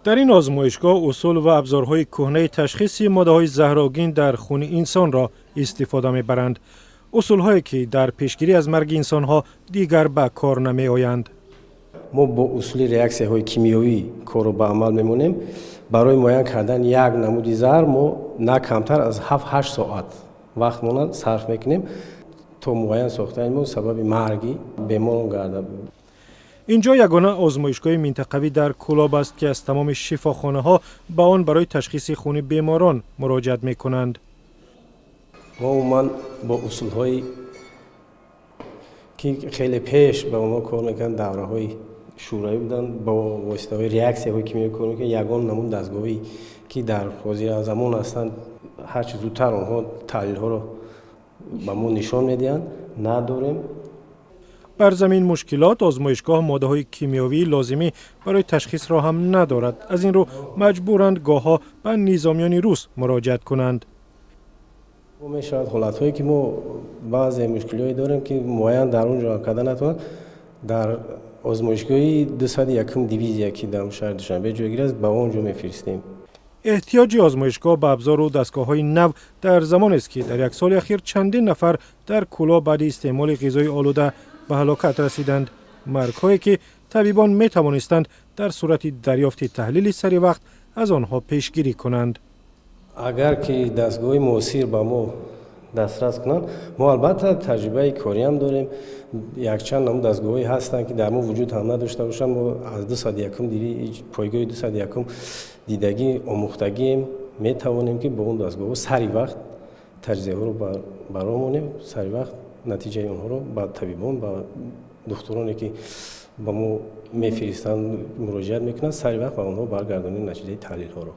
در این آزمایشگاه اصول و ابزارهای کهنه تشخیص ماده‌های زهرآگین در خون انسان را استفاده می‌برند. اصول‌هایی که در پیشگیری از مرگ انسان‌ها دیگر به کار نمی‌آیند. ما با اصول ریاکسی‌های کیمیایی کار را به عمل می‌مونیم. برای معاین کردن یک نمود زهر ما نه کمتر از 7-8 ساعت وقتمون صرف می‌کنیم تا معاین ساختن سبب مرگی بیماران گردد. اینجا یگانه آزمایشگاه منطقوی در کلاب است که از تمام شفاخانه‌ها به آن برای تشخیص خون بیماران مراجعت می‌کنند. ما عموماً با اصول‌های که خیلی پیش به ما کار می‌کنن دوره‌های شورایی بودن با واسطه ریاکسی‌های کیمیایی کار می‌کنن. یگان نمون دستگاهی که در حاضر زمان هستند هر چه زودتر آنها تحلیل‌ها را به ما نشان می‌دهند نداریم. بر زمین مشکلات آزمایشگاه ماده‌های کیمیایی لازمی برای تشخیص را هم ندارد. از این رو مجبورند گاه‌ها به نظامیان روس مراجعت کنند. ما می‌شود حالت‌هایی که ما بعضی مشکلاتی داریم که معاین در اونجا کردن نتوان در آزمایشگاهی 201 دیویزیا که در شهر دوشنبه جایگیر است به اونجا می‌فرستیم. احتیاج آزمایشگاه به ابزار و دستگاه‌های نو در زمان است که در یک سال اخیر چندین نفر در کلاه بعد استعمال غذای آلوده به هلاکت رسیدند. مرگ‌هایی که طبیبان می‌توانستند در صورت دریافت تحلیل سری وقت از آنها پیشگیری کنند. اگر که دستگاه معاصر به ما دسترس کنند ما البته تجربه کاری هم داریم. یک چند نمود دستگاهی هستند که در ما وجود هم نداشته باشند. ما از 201 دیری پایگاه 201 دیدگی آموختگی میتوانیم که با اون دستگاه سری وقت تجزیه ها رو برامونیم، سری وقت نتیجه اونها رو با طبیبان و دکترانی که با ما میفرستند مراجعت میکنند، سری وقت به اونها برگردانیم نتیجه تحلیل ها رو.